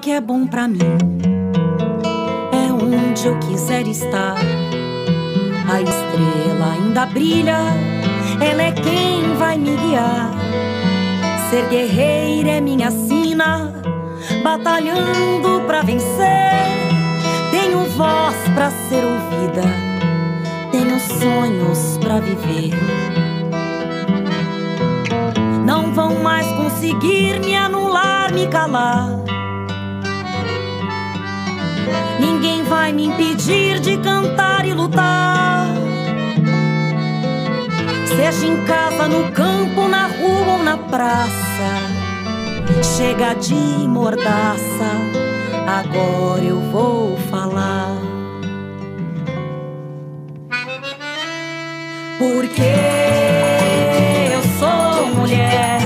que é bom pra mim, é onde eu quiser estar. A estrela ainda brilha, ela é quem vai me guiar. Ser guerreira é minha sina, batalhando pra vencer. Tenho voz pra ser ouvida, tenho sonhos pra viver. Não vão mais conseguir me anular, me calar. Ninguém vai me impedir de cantar e lutar. Seja em casa, no campo, na rua ou na praça. Chega de mordaça, agora eu vou falar. Porque eu sou mulher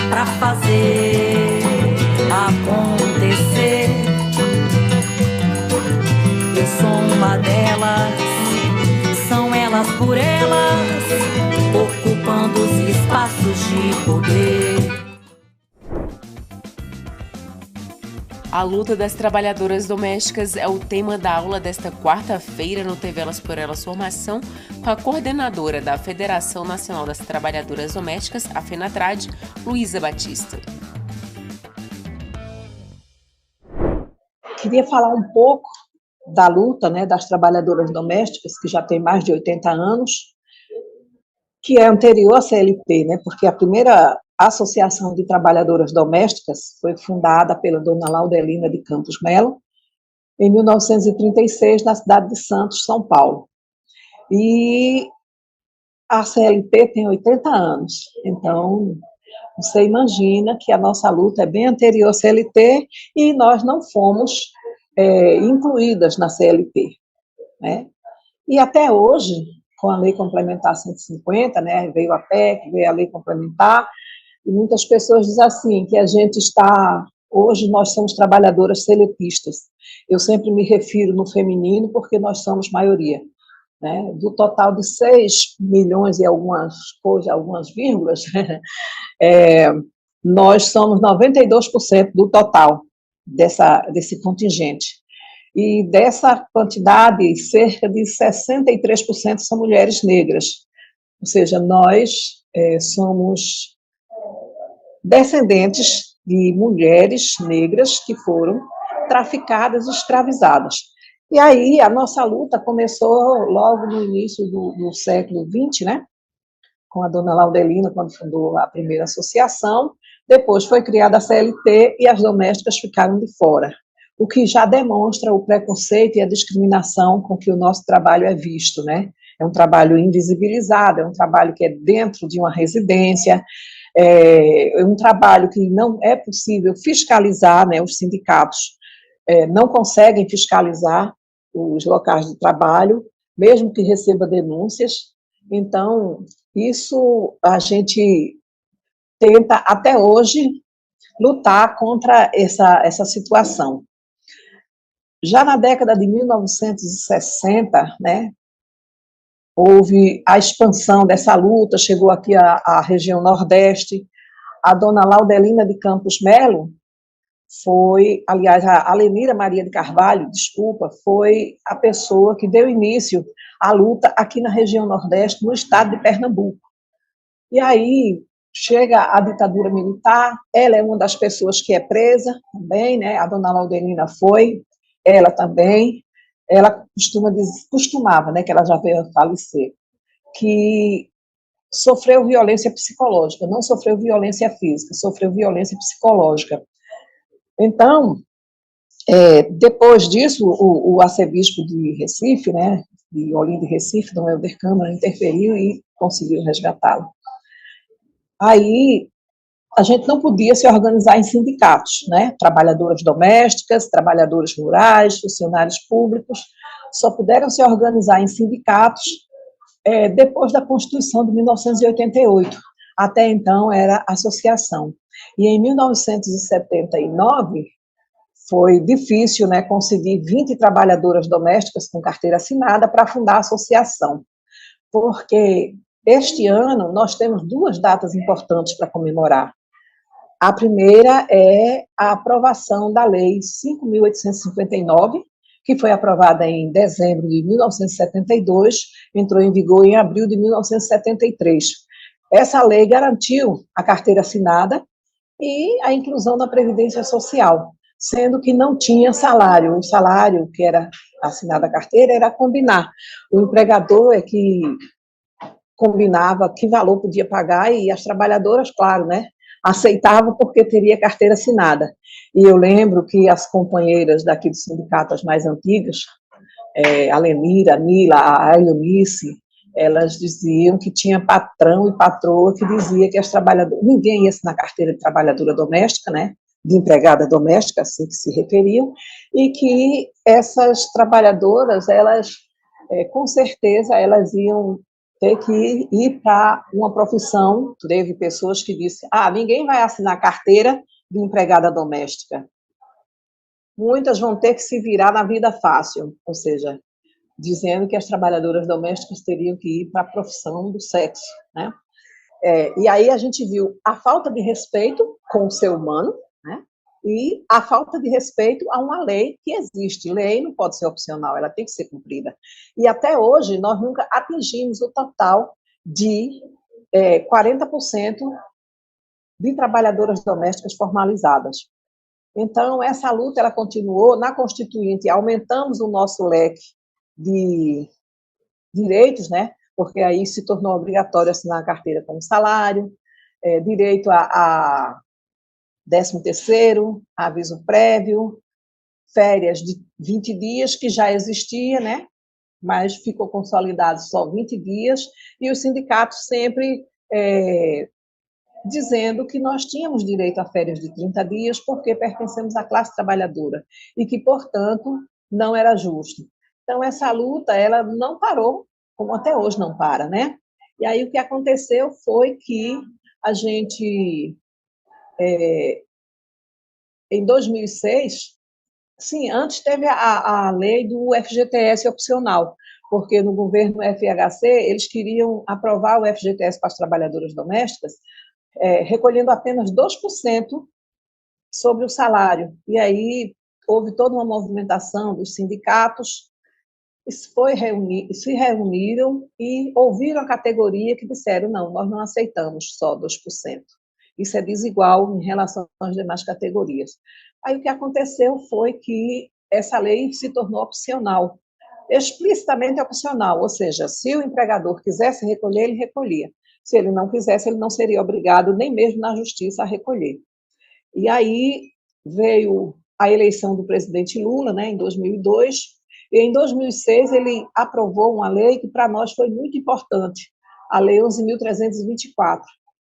pra fazer acontecer. Eu sou uma delas, são elas por elas, ocupando os espaços de poder. A luta das trabalhadoras domésticas é o tema da aula desta quarta-feira no TV Elas por Elas Formação, com a coordenadora da Federação Nacional das Trabalhadoras Domésticas, a FENATRAD, Luísa Batista. Queria falar um pouco da luta, né, das trabalhadoras domésticas, que já tem mais de 80 anos, que é anterior à CLT, né, porque a primeira Associação de Trabalhadoras Domésticas foi fundada pela dona Laudelina de Campos Melo, em 1936, na cidade de Santos, São Paulo. E a CLT tem 80 anos, então você imagina que a nossa luta é bem anterior à CLT e nós não fomos incluídas na CLT, né? E até hoje, com a Lei Complementar 150, né, veio a PEC, veio a Lei Complementar, e muitas pessoas dizem assim, que a gente está, hoje nós somos trabalhadoras seletistas. Eu sempre me refiro no feminino, porque nós somos maioria, né? Do total de 6 milhões e algumas coisas, algumas vírgulas, nós somos 92% do total desse contingente. E dessa quantidade, cerca de 63% são mulheres negras. Ou seja, nós somos descendentes de mulheres negras que foram traficadas e escravizadas. E aí a nossa luta começou logo no início do século XX, né? Com a dona Laudelina, quando fundou a primeira associação. Depois foi criada a CLT e as domésticas ficaram de fora, o que já demonstra o preconceito e a discriminação com que o nosso trabalho é visto, né? É um trabalho invisibilizado, é um trabalho que é dentro de uma residência, é um trabalho que não é possível fiscalizar, né? Os sindicatos não conseguem fiscalizar os locais de trabalho, mesmo que receba denúncias. Então, isso a gente tenta, até hoje, lutar contra essa situação. Já na década de 1960, né, houve a expansão dessa luta, chegou aqui à região Nordeste. A dona Laudelina de Campos Melo foi, aliás, a Lenira Maria de Carvalho, desculpa, foi a pessoa que deu início à luta aqui na região Nordeste, no estado de Pernambuco. E aí chega a ditadura militar, ela é uma das pessoas que é presa também, né? A dona Laudelina foi, ela também, ela costumava, né, que ela já veio a falecer, que sofreu violência psicológica, não sofreu violência física, sofreu violência psicológica. Então, depois disso, o arcebispo de Recife, né, de Olinda e Recife, Dom Helder Câmara, interferiu e conseguiu resgatá-lo. Aí, a gente não podia se organizar em sindicatos, né? Trabalhadoras domésticas, trabalhadores rurais, funcionários públicos, só puderam se organizar em sindicatos depois da Constituição de 1988. Até então era associação. E em 1979 foi difícil, né, conseguir 20 trabalhadoras domésticas com carteira assinada para fundar a associação, porque este ano nós temos 2 datas importantes para comemorar. A primeira é a aprovação da Lei 5.859, que foi aprovada em dezembro de 1972, entrou em vigor em abril de 1973. Essa lei garantiu a carteira assinada e a inclusão na Previdência Social, sendo que não tinha salário. O salário que era assinado a carteira era combinar. O empregador é que combinava que valor podia pagar e as trabalhadoras, claro, né, aceitavam porque teria carteira assinada. E eu lembro que as companheiras daqui do sindicato, as mais antigas, a Lenira, a Nila, a Eunice, elas diziam que tinha patrão e patroa que dizia que as trabalhadoras, ninguém ia assinar carteira de trabalhadora doméstica, né, de empregada doméstica, assim que se referiam, e que essas trabalhadoras, elas, com certeza, elas iam ter que ir para uma profissão. Teve pessoas que disseram, ninguém vai assinar carteira de empregada doméstica. Muitas vão ter que se virar na vida fácil, ou seja, dizendo que as trabalhadoras domésticas teriam que ir para a profissão do sexo, né? E aí a gente viu a falta de respeito com o ser humano, né? E a falta de respeito a uma lei que existe. Lei não pode ser opcional, ela tem que ser cumprida. E até hoje nós nunca atingimos o total de 40% de trabalhadoras domésticas formalizadas. Então, essa luta ela continuou. Na Constituinte, aumentamos o nosso leque de direitos, né? Porque aí se tornou obrigatório assinar a carteira com salário, direito a 13º, aviso prévio, férias de 20 dias, que já existia, né? Mas ficou consolidado só 20 dias, e os sindicatos sempre dizendo que nós tínhamos direito a férias de 30 dias porque pertencemos à classe trabalhadora e que, portanto, não era justo. Então, essa luta, ela não parou, como até hoje não para, né? E aí o que aconteceu foi que a gente, em 2006, sim, antes teve a lei do FGTS opcional, porque no governo FHC eles queriam aprovar o FGTS para as trabalhadoras domésticas, recolhendo apenas 2% sobre o salário. E aí houve toda uma movimentação dos sindicatos, se reuniram e ouviram a categoria que disseram, não, nós não aceitamos só 2%. Isso é desigual em relação às demais categorias. Aí o que aconteceu foi que essa lei se tornou opcional, explicitamente opcional, ou seja, se o empregador quisesse recolher, ele recolhia. Se ele não quisesse, ele não seria obrigado, nem mesmo na justiça, a recolher. E aí veio a eleição do presidente Lula, né, em 2002, e em 2006 ele aprovou uma lei que para nós foi muito importante, a Lei 11.324.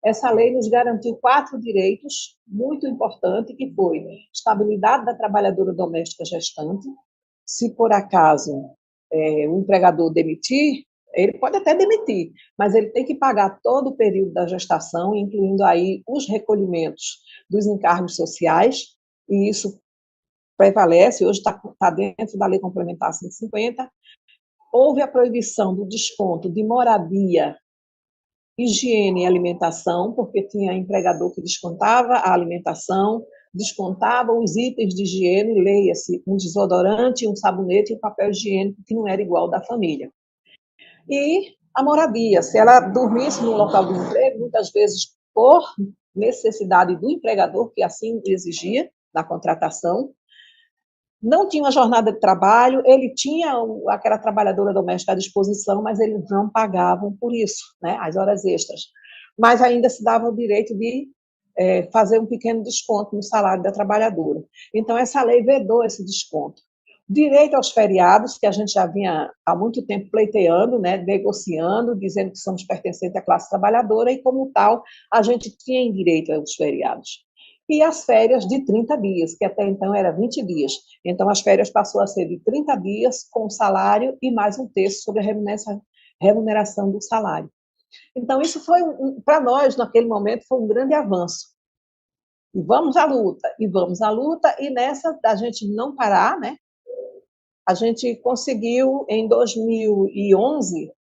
Essa lei nos garantiu 4 direitos muito importantes, que foi estabilidade da trabalhadora doméstica gestante. Se por acaso o empregador demitir, ele pode até demitir, mas ele tem que pagar todo o período da gestação, incluindo aí os recolhimentos dos encargos sociais, e isso prevalece, hoje está dentro da Lei Complementar 150. Houve a proibição do desconto de moradia, higiene e alimentação, porque tinha empregador que descontava a alimentação, descontava os itens de higiene, leia-se, um desodorante, um sabonete e um papel higiênico, que não era igual da família. E a moradia, se ela dormisse no local do emprego, muitas vezes por necessidade do empregador, que assim exigia na contratação, não tinha uma jornada de trabalho, ele tinha aquela trabalhadora doméstica à disposição, mas eles não pagavam por isso, né, as horas extras. Mas ainda se dava o direito de fazer um pequeno desconto no salário da trabalhadora. Então, essa lei vedou esse desconto. Direito aos feriados, que a gente já vinha há muito tempo pleiteando, né, negociando, dizendo que somos pertencentes à classe trabalhadora, e como tal, a gente tinha direito aos feriados. E as férias de 30 dias, que até então era 20 dias. Então, as férias passou a ser de 30 dias com salário e mais um terço sobre a remuneração do salário. Então, isso foi, para nós, naquele momento, foi um grande avanço. E vamos à luta, e nessa, da gente não parar, né? A gente conseguiu, em 2011,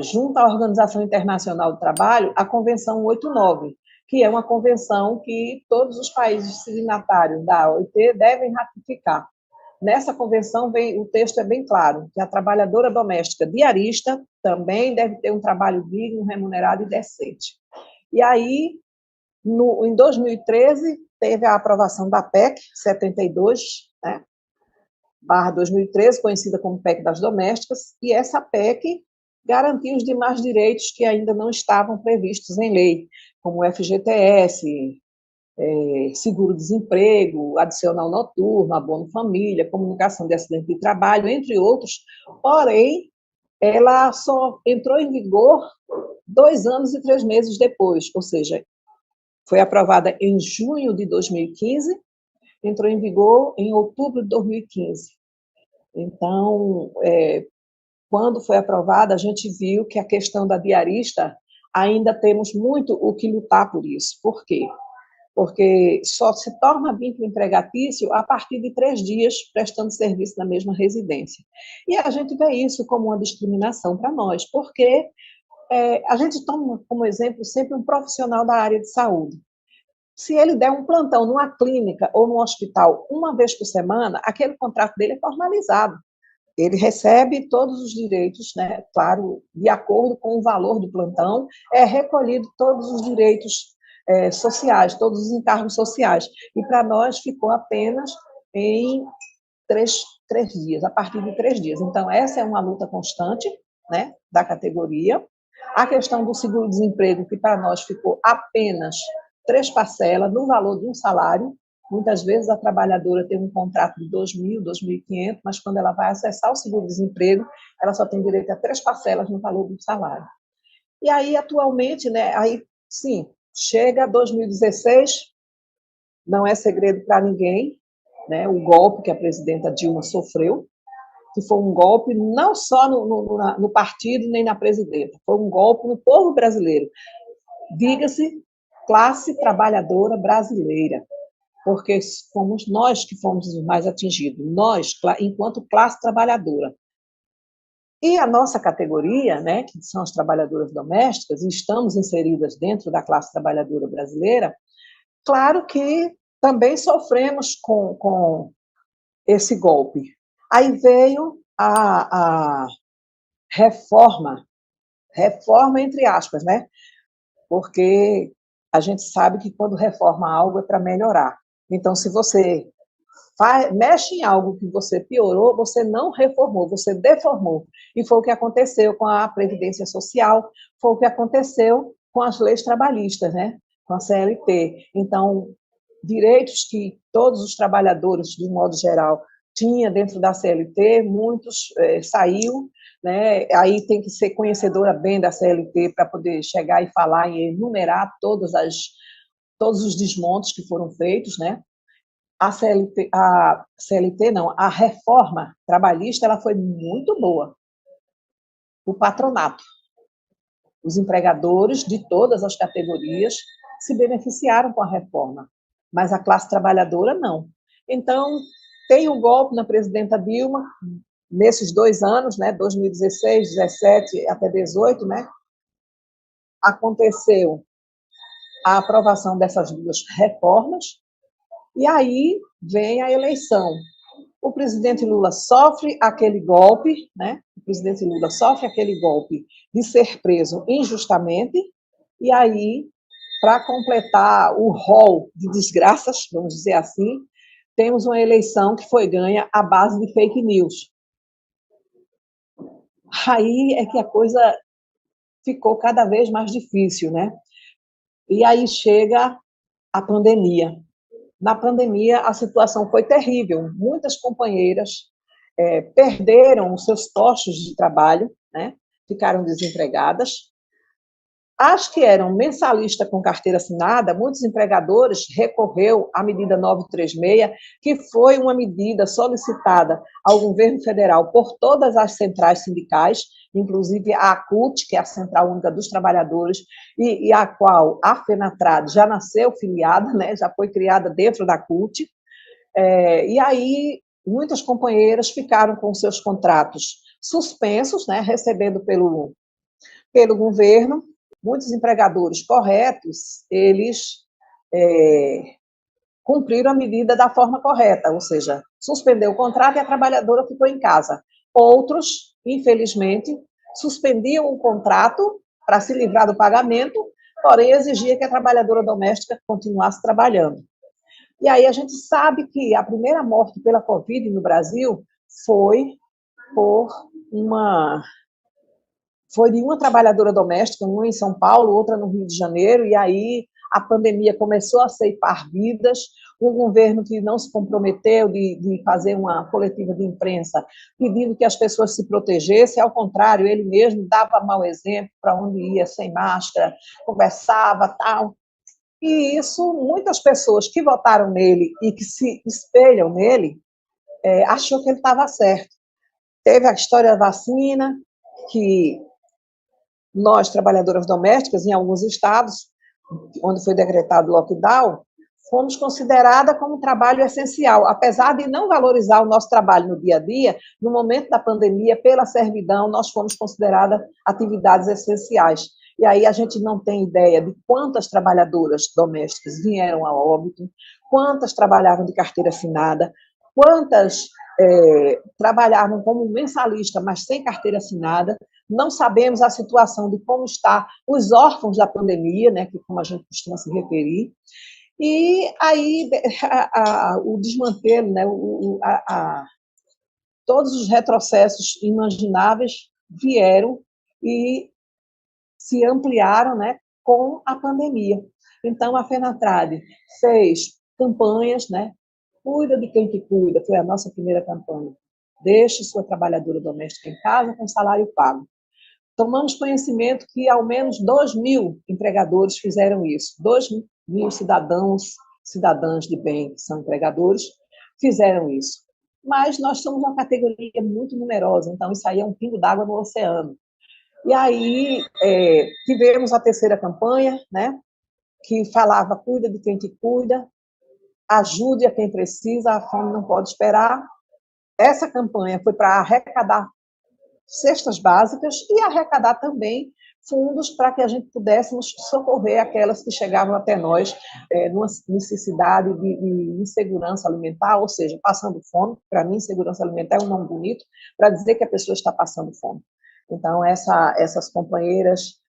junto à Organização Internacional do Trabalho, a Convenção 89, que é uma convenção que todos os países signatários da OIT devem ratificar. Nessa convenção, o texto é bem claro, que a trabalhadora doméstica diarista também deve ter um trabalho digno, remunerado e decente. E aí, em 2013, teve a aprovação da PEC 72, né, barra 2013, conhecida como PEC das Domésticas, e essa PEC garantiu os demais direitos que ainda não estavam previstos em lei, como o FGTS, seguro-desemprego, adicional noturno, abono família, comunicação de acidente de trabalho, entre outros. Porém, ela só entrou em vigor 2 anos e 3 meses depois, ou seja, foi aprovada em junho de 2015, entrou em vigor em outubro de 2015. Então, quando foi aprovada, a gente viu que a questão da diarista ainda temos muito o que lutar por isso. Por quê? Porque só se torna vínculo empregatício a partir de 3 dias prestando serviço na mesma residência. E a gente vê isso como uma discriminação para nós, porque a gente toma como exemplo sempre um profissional da área de saúde. Se ele der um plantão numa clínica ou num hospital uma vez por semana, aquele contrato dele é formalizado. Ele recebe todos os direitos, né, claro, de acordo com o valor do plantão, é recolhido todos os direitos sociais, todos os encargos sociais. E para nós ficou apenas em 3 dias, a partir de 3 dias. Então, essa é uma luta constante, né, da categoria. A questão do seguro-desemprego, que para nós ficou apenas 3 parcelas, no valor de um salário. Muitas vezes a trabalhadora tem um contrato de 2.000, 2.500, mas quando ela vai acessar o seguro-desemprego, ela só tem direito a 3 parcelas no valor do salário. E aí, atualmente, né, aí, sim, chega 2016, não é segredo para ninguém, né, o golpe que a presidenta Dilma sofreu, que foi um golpe não só no partido nem na presidenta, foi um golpe no povo brasileiro. Diga-se, classe trabalhadora brasileira, porque fomos nós que fomos os mais atingidos, nós, enquanto classe trabalhadora. E a nossa categoria, né, que são as trabalhadoras domésticas, e estamos inseridas dentro da classe trabalhadora brasileira, claro que também sofremos com esse golpe. Aí veio a reforma entre aspas, né? Porque a gente sabe que quando reforma algo é para melhorar. Então, se você mexe em algo que você piorou, você não reformou, você deformou. E foi o que aconteceu com a Previdência Social, foi o que aconteceu com as leis trabalhistas, né? Com a CLT. Então, direitos que todos os trabalhadores, de um modo geral, tinha dentro da CLT, muitos saiu, né? Aí tem que ser conhecedora bem da CLT para poder chegar e falar e enumerar todos os desmontes que foram feitos, né? A CLT não, a reforma trabalhista, ela foi muito boa. O patronato, os empregadores de todas as categorias se beneficiaram com a reforma, mas a classe trabalhadora não. Então, tem o golpe na presidenta Dilma, nesses 2 anos, né, 2016, 17 até 18, né, aconteceu a aprovação dessas 2 reformas, e aí vem a eleição. O presidente Lula sofre aquele golpe, né? O presidente Lula sofre aquele golpe de ser preso injustamente, e aí, para completar o rol de desgraças, vamos dizer assim, temos uma eleição que foi ganha à base de fake news. Aí é que a coisa ficou cada vez mais difícil, né? E aí chega a pandemia. Na pandemia, a situação foi terrível. Muitas companheiras perderam os seus postos de trabalho, né? Ficaram desempregadas. As que eram mensalista com carteira assinada, muitos empregadores recorreu à medida 936, que foi uma medida solicitada ao governo federal por todas as centrais sindicais, inclusive a ACUT, que é a Central Única dos Trabalhadores, e a qual a FENATRAD já nasceu filiada, né, já foi criada dentro da ACUT, e aí muitas companheiras ficaram com seus contratos suspensos, né, recebendo pelo governo, muitos empregadores corretos, eles cumpriram a medida da forma correta, ou seja, suspendeu o contrato e a trabalhadora ficou em casa. Outros, infelizmente, suspendiam o contrato para se livrar do pagamento, porém exigia que a trabalhadora doméstica continuasse trabalhando. E aí a gente sabe que a primeira morte pela Covid no Brasil foi de uma trabalhadora doméstica, uma em São Paulo, outra no Rio de Janeiro, e aí a pandemia começou a ceifar vidas, um governo que não se comprometeu de fazer uma coletiva de imprensa pedindo que as pessoas se protegessem, ao contrário, ele mesmo dava mau exemplo para onde ia sem máscara, conversava, tal. E isso, muitas pessoas que votaram nele e que se espelham nele, achou que ele estava certo. Teve a história da vacina, que nós, trabalhadoras domésticas, em alguns estados, onde foi decretado lockdown, fomos consideradas como um trabalho essencial, apesar de não valorizar o nosso trabalho no dia a dia, no momento da pandemia, pela servidão, nós fomos consideradas atividades essenciais. E aí a gente não tem ideia de quantas trabalhadoras domésticas vieram a óbito, quantas trabalhavam de carteira assinada, quantas trabalhavam como mensalista, mas sem carteira assinada. Não sabemos a situação de como está os órfãos da pandemia, né, que como a gente costuma se referir. E aí o desmantelo, né, todos os retrocessos imagináveis vieram e se ampliaram, né, com a pandemia. Então, a FENATRAD fez campanhas, né, cuida de quem te cuida, foi a nossa primeira campanha. Deixe sua trabalhadora doméstica em casa com salário pago. Tomamos conhecimento que ao menos 2.000 empregadores fizeram isso. 2.000 cidadãs de bem, que são empregadores, fizeram isso. Mas nós somos uma categoria muito numerosa, então isso aí é um pingo d'água no oceano. E aí tivemos a terceira campanha, né, que falava, cuida de quem te cuida, ajude a quem precisa, a fome não pode esperar. Essa campanha foi para arrecadar cestas básicas e arrecadar também fundos para que a gente pudéssemos socorrer aquelas que chegavam até nós numa necessidade de insegurança alimentar, ou seja, passando fome. Para mim, insegurança alimentar é um nome bonito para dizer que a pessoa está passando fome. Então, essas companheiras,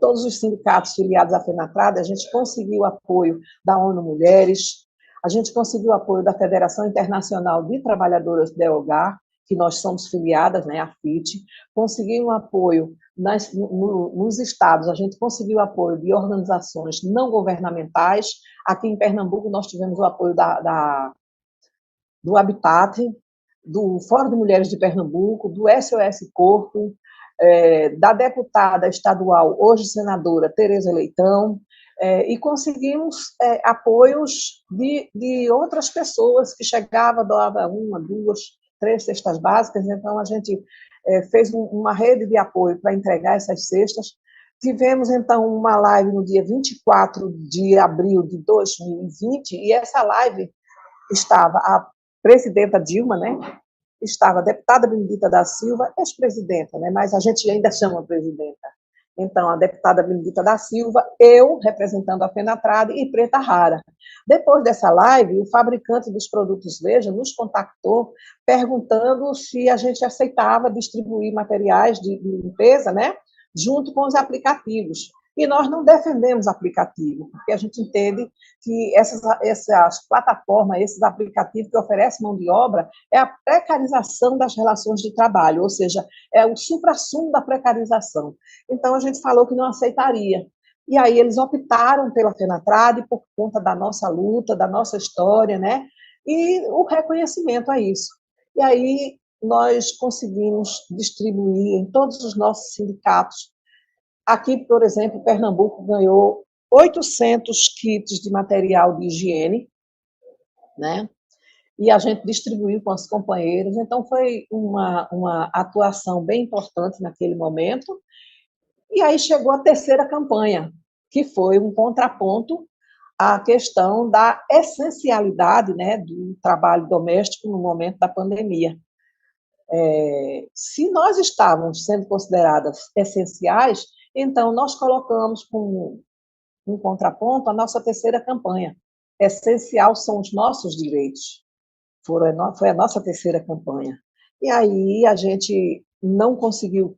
todos os sindicatos filiados à FENATRAD, a gente conseguiu apoio da ONU Mulheres, a gente conseguiu apoio da Federação Internacional de Trabalhadoras de Hogar, que nós somos filiadas, né, a FIT, conseguiu um apoio nos estados, a gente conseguiu apoio de organizações não governamentais. Aqui em Pernambuco nós tivemos o apoio do Habitat, do Fórum de Mulheres de Pernambuco, do SOS Corpo, da deputada estadual, hoje senadora, Tereza Leitão, e conseguimos apoios de outras pessoas que chegavam, doava 1, 2, 3 cestas básicas. Então a gente fez uma rede de apoio para entregar essas cestas. Tivemos, então, uma live no dia 24 de abril de 2020, e essa live estava a presidenta Dilma, né? Estava a deputada Benedita da Silva, ex-presidenta, né? Mas a gente ainda chama presidenta. Então, a deputada Benedita da Silva, eu, representando a FENATRAD, e Preta Rara. Depois dessa live, o fabricante dos produtos Veja nos contactou, perguntando se a gente aceitava distribuir materiais de limpeza, né, junto com os aplicativos. E nós não defendemos aplicativo, porque a gente entende que essas plataformas, esses aplicativos que oferecem mão de obra, é a precarização das relações de trabalho, ou seja, é o suprassumo da precarização. Então, a gente falou que não aceitaria. E aí eles optaram pela FENATRAD por conta da nossa luta, da nossa história, né? E o reconhecimento a isso. E aí nós conseguimos distribuir em todos os nossos sindicatos. Aqui, por exemplo, Pernambuco ganhou 800 kits de material de higiene, né? E a gente distribuiu com os companheiros. Então, foi uma atuação bem importante naquele momento. E aí chegou a terceira campanha, que foi um contraponto à questão da essencialidade, né, do trabalho doméstico no momento da pandemia. Se nós estávamos sendo consideradas essenciais, Então, nós colocamos com um contraponto a nossa terceira campanha. Essencial são os nossos direitos. Foi a nossa terceira campanha. E aí a gente não conseguiu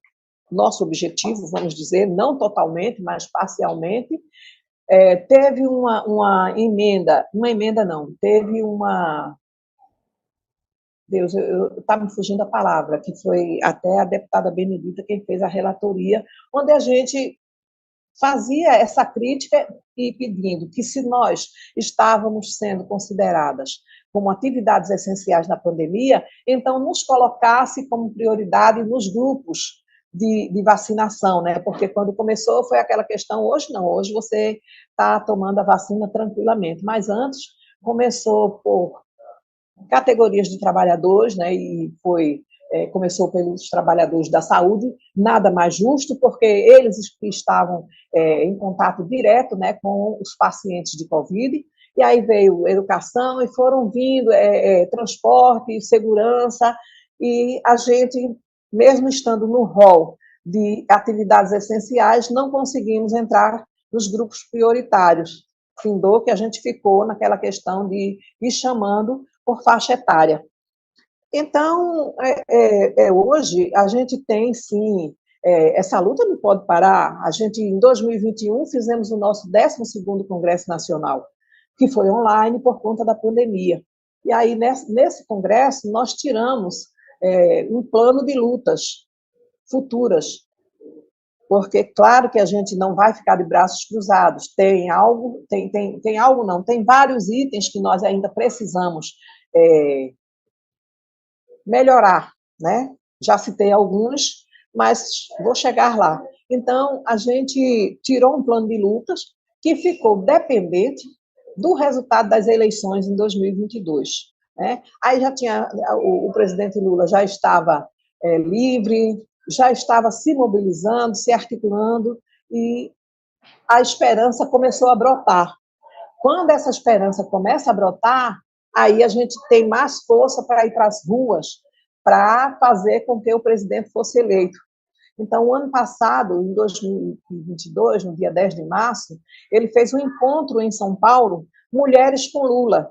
nosso objetivo, vamos dizer, não totalmente, mas parcialmente. Teve uma emenda não, teve uma... Deus, está me fugindo a palavra, que foi até a deputada Benedita quem fez a relatoria, onde a gente fazia essa crítica e pedindo que, se nós estávamos sendo consideradas como atividades essenciais na pandemia, então nos colocasse como prioridade nos grupos de vacinação, né? Porque quando começou foi aquela questão, hoje não, hoje você está tomando a vacina tranquilamente, mas antes começou por categorias de trabalhadores, né? E começou pelos trabalhadores da saúde, nada mais justo, porque eles que estavam em contato direto, né, com os pacientes de Covid, e aí veio educação, e foram vindo transporte, segurança, e a gente, mesmo estando no rol de atividades essenciais, não conseguimos entrar nos grupos prioritários, findou que a gente ficou naquela questão de ir chamando por faixa etária. Então, hoje, a gente tem, sim, essa luta não pode parar. A gente, em 2021, fizemos o nosso 12º Congresso Nacional, que foi online por conta da pandemia. E aí, nesse congresso, nós tiramos um plano de lutas futuras, porque, claro que a gente não vai ficar de braços cruzados. Tem vários itens que nós ainda precisamos melhorar, né? Já citei alguns, mas vou chegar lá. Então, a gente tirou um plano de lutas que ficou dependente do resultado das eleições em 2022. Né? Aí o presidente Lula já estava livre, já estava se mobilizando, se articulando, e a esperança começou a brotar. Quando essa esperança começa a brotar, aí a gente tem mais força para ir para as ruas, para fazer com que o presidente fosse eleito. Então, o ano passado, em 2022, no dia 10 de março, ele fez um encontro em São Paulo, Mulheres com Lula.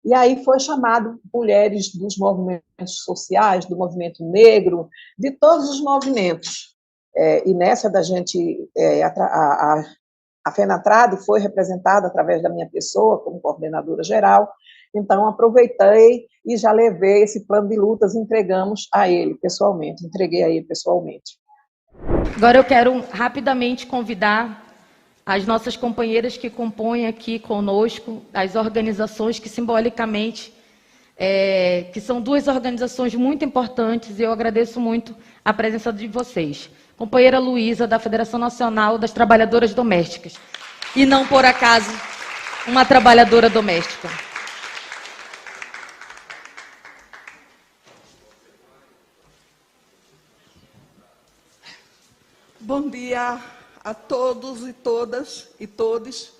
E aí foi chamado mulheres dos movimentos sociais, do movimento negro, de todos os movimentos. E nessa da gente, a FENATRAD foi representada através da minha pessoa, como coordenadora geral. Então, aproveitei e já levei esse plano de lutas, entregamos a ele pessoalmente, entreguei a ele pessoalmente. Agora eu quero rapidamente convidar as nossas companheiras que compõem aqui conosco, as organizações que simbolicamente, que são duas organizações muito importantes, e eu agradeço muito a presença de vocês. Companheira Luísa, da Federação Nacional das Trabalhadoras Domésticas, e não por acaso uma trabalhadora doméstica. Bom dia a todos e todas e todes.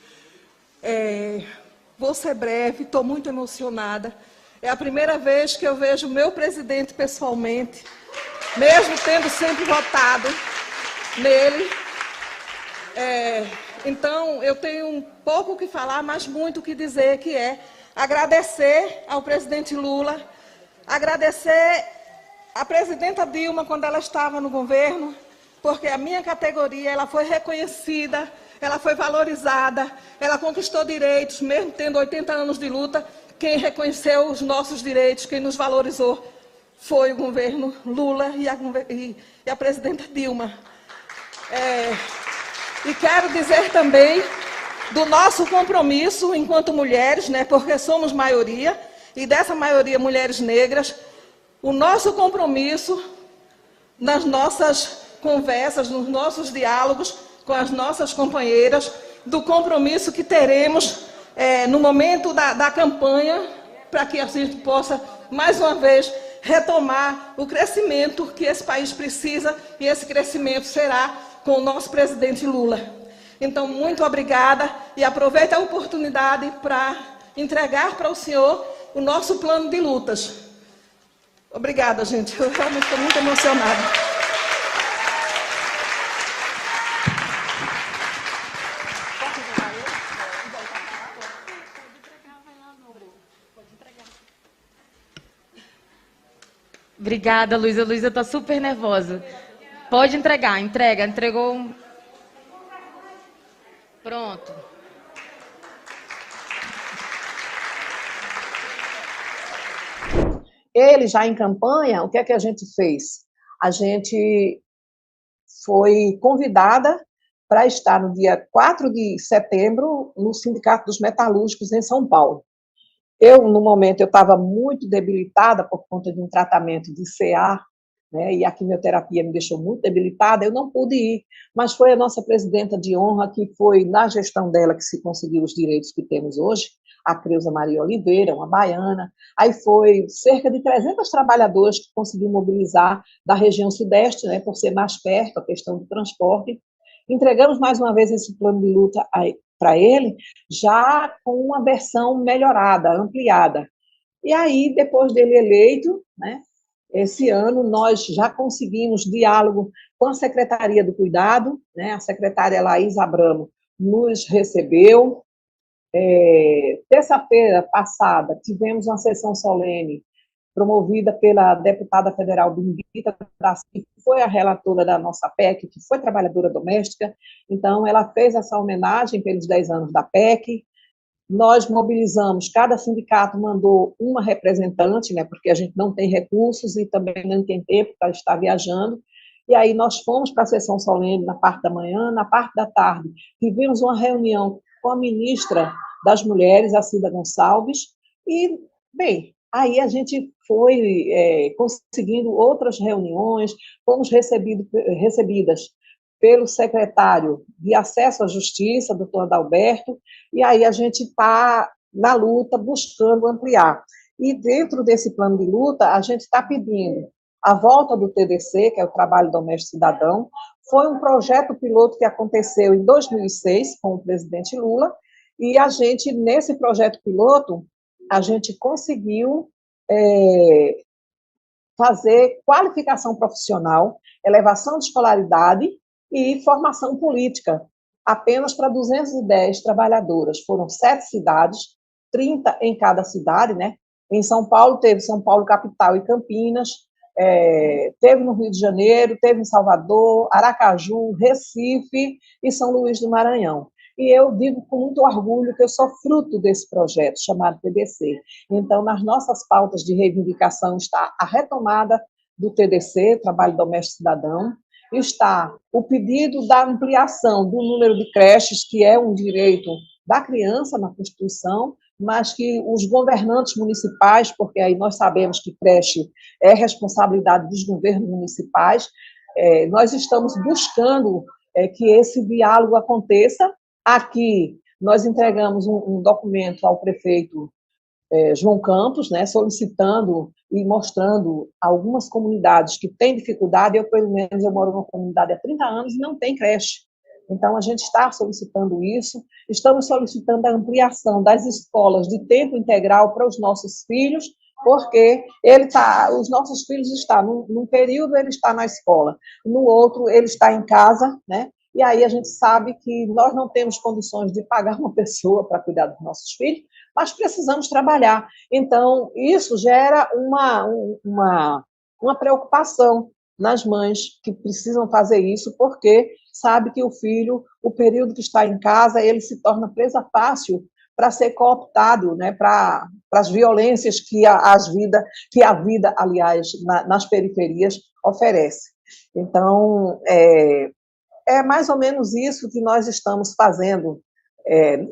Vou ser breve, estou muito emocionada. É a primeira vez que eu vejo o meu presidente pessoalmente, mesmo tendo sempre votado nele. Então, eu tenho um pouco o que falar, mas muito o que dizer, que é agradecer ao presidente Lula, agradecer à presidenta Dilma quando ela estava no governo, porque a minha categoria ela foi reconhecida, ela foi valorizada, ela conquistou direitos, mesmo tendo 80 anos de luta. Quem reconheceu os nossos direitos, quem nos valorizou, foi o governo Lula e a presidenta Dilma. E quero dizer também do nosso compromisso enquanto mulheres, né, porque somos maioria, e dessa maioria mulheres negras, o nosso compromisso nas nossas conversas, nos nossos diálogos com as nossas companheiras, do compromisso que teremos no momento da campanha, para que a gente possa, mais uma vez, retomar o crescimento que esse país precisa, e esse crescimento será com o nosso presidente Lula. Então, muito obrigada, e aproveito a oportunidade para entregar para o senhor o nosso plano de lutas. Obrigada, gente. Eu realmente estou muito emocionada. Obrigada, Luísa. Luísa está super nervosa. Pode entregar, entregou. Pronto. Ele já em campanha, o que é que a gente fez? A gente foi convidada para estar no dia 4 de setembro no Sindicato dos Metalúrgicos em São Paulo. Eu, no momento, eu estava muito debilitada por conta de um tratamento de CA, né, e a quimioterapia me deixou muito debilitada, eu não pude ir, mas foi a nossa presidenta de honra, que foi na gestão dela que se conseguiu os direitos que temos hoje, a Creuza Maria Oliveira, uma baiana, aí foi cerca de 300 trabalhadores que conseguiu mobilizar da região sudeste, né, por ser mais perto, a questão do transporte. Entregamos mais uma vez esse plano de luta para ele, já com uma versão melhorada, ampliada. E aí, depois dele eleito, né, esse ano, nós já conseguimos diálogo com a Secretaria do Cuidado, né, a secretária Laís Abramo nos recebeu. Terça-feira passada, tivemos uma sessão solene promovida pela deputada federal Benedita Brasil, que foi a relatora da nossa PEC, que foi trabalhadora doméstica. Então, ela fez essa homenagem pelos 10 anos da PEC. Nós mobilizamos, cada sindicato mandou uma representante, né, porque a gente não tem recursos e também não tem tempo para estar viajando. E aí nós fomos para a sessão solene na parte da manhã, na parte da tarde tivemos uma reunião com a ministra das Mulheres, a Cida Gonçalves, e, bem, aí a gente foi conseguindo outras reuniões, fomos recebidas pelo secretário de Acesso à Justiça, doutor Adalberto, e aí a gente está na luta, buscando ampliar. E dentro desse plano de luta, a gente está pedindo a volta do TDC, que é o Trabalho Doméstico Cidadão. Foi um projeto piloto que aconteceu em 2006 com o presidente Lula, e a gente, nesse projeto piloto, a gente conseguiu fazer qualificação profissional, elevação de escolaridade e formação política, apenas para 210 trabalhadoras. Foram 7 cidades, 30 em cada cidade, né? Em São Paulo, teve São Paulo capital e Campinas, teve no Rio de Janeiro, teve em Salvador, Aracaju, Recife e São Luís do Maranhão. E eu digo com muito orgulho que eu sou fruto desse projeto chamado TDC. Então, nas nossas pautas de reivindicação está a retomada do TDC, Trabalho Doméstico Cidadão, está o pedido da ampliação do número de creches, que é um direito da criança na Constituição, mas que os governantes municipais, porque aí nós sabemos que creche é responsabilidade dos governos municipais, nós estamos buscando que esse diálogo aconteça. Aqui nós entregamos um documento ao prefeito João Campos, né, solicitando e mostrando algumas comunidades que têm dificuldade. Pelo menos, eu moro numa comunidade há 30 anos e não tem creche. Então, a gente está solicitando isso. Estamos solicitando a ampliação das escolas de tempo integral para os nossos filhos, porque os nossos filhos estão, num período ele está na escola, no outro ele está em casa, né? E aí a gente sabe que nós não temos condições de pagar uma pessoa para cuidar dos nossos filhos, mas precisamos trabalhar. Então, isso gera uma preocupação nas mães que precisam fazer isso, porque sabe que o filho, o período que está em casa, ele se torna presa fácil para ser cooptado, né, para as violências que a vida, aliás, nas periferias oferece. Então, é mais ou menos isso que nós estamos fazendo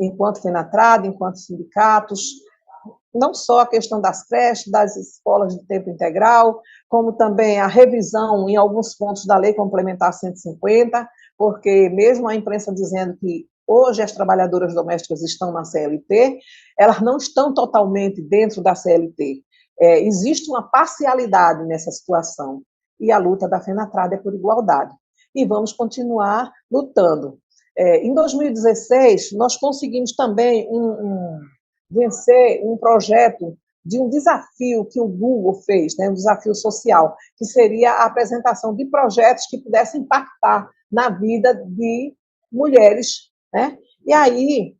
enquanto FENATRAD, enquanto sindicatos, não só a questão das creches, das escolas de tempo integral, como também a revisão em alguns pontos da Lei Complementar 150, porque mesmo a imprensa dizendo que hoje as trabalhadoras domésticas estão na CLT, elas não estão totalmente dentro da CLT. Existe uma parcialidade nessa situação, e a luta da FENATRAD é por igualdade. E vamos continuar lutando. Em 2016, nós conseguimos também vencer um projeto de um desafio que o Google fez, né, um desafio social, que seria a apresentação de projetos que pudessem impactar na vida de mulheres, né? E aí,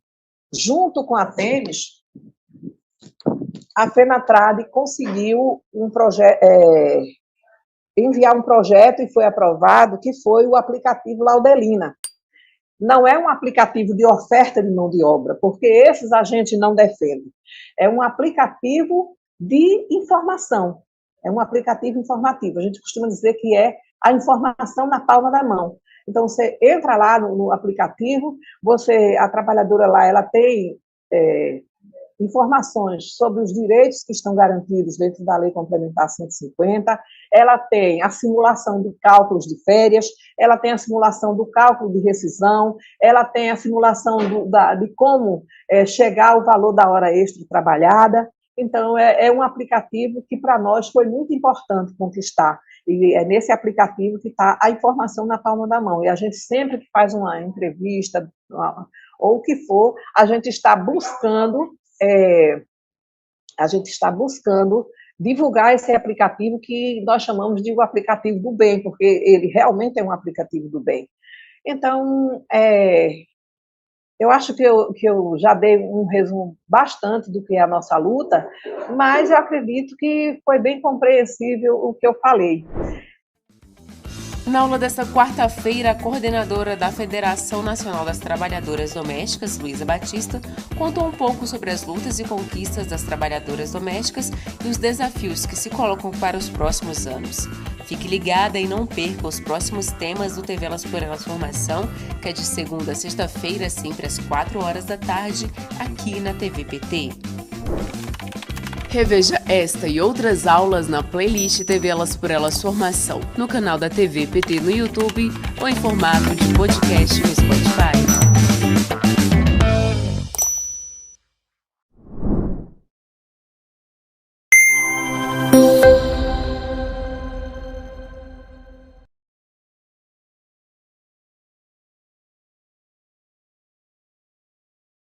junto com a Temis, a FENATRAD conseguiu enviar um projeto e foi aprovado, que foi o aplicativo Laudelina. Não é um aplicativo de oferta de mão de obra, porque esses a gente não defende. É um aplicativo de informação. É um aplicativo informativo. A gente costuma dizer que é a informação na palma da mão. Então, você entra lá no aplicativo, a trabalhadora lá, ela tem informações sobre os direitos que estão garantidos dentro da Lei Complementar 150, ela tem a simulação de cálculos de férias, ela tem a simulação do cálculo de rescisão, ela tem a simulação de como chegar ao valor da hora extra trabalhada. Então, é um aplicativo que, para nós, foi muito importante conquistar. E é nesse aplicativo que está a informação na palma da mão. E a gente sempre que faz uma entrevista, ou o que for, a gente está buscando divulgar esse aplicativo que nós chamamos de o aplicativo do bem, porque ele realmente é um aplicativo do bem. Então, eu acho que eu já dei um resumo bastante do que é a nossa luta, mas eu acredito que foi bem compreensível o que eu falei. Na aula desta quarta-feira, a coordenadora da Federação Nacional das Trabalhadoras Domésticas, Luísa Batista, contou um pouco sobre as lutas e conquistas das trabalhadoras domésticas e os desafios que se colocam para os próximos anos. Fique ligada e não perca os próximos temas do TV Elas por Elas Formação, que é de segunda a sexta-feira, sempre às 4h, aqui na TV PT. Reveja esta e outras aulas na playlist TV Elas por Elas Formação, no canal da TV PT no YouTube ou em formato de podcast no Spotify.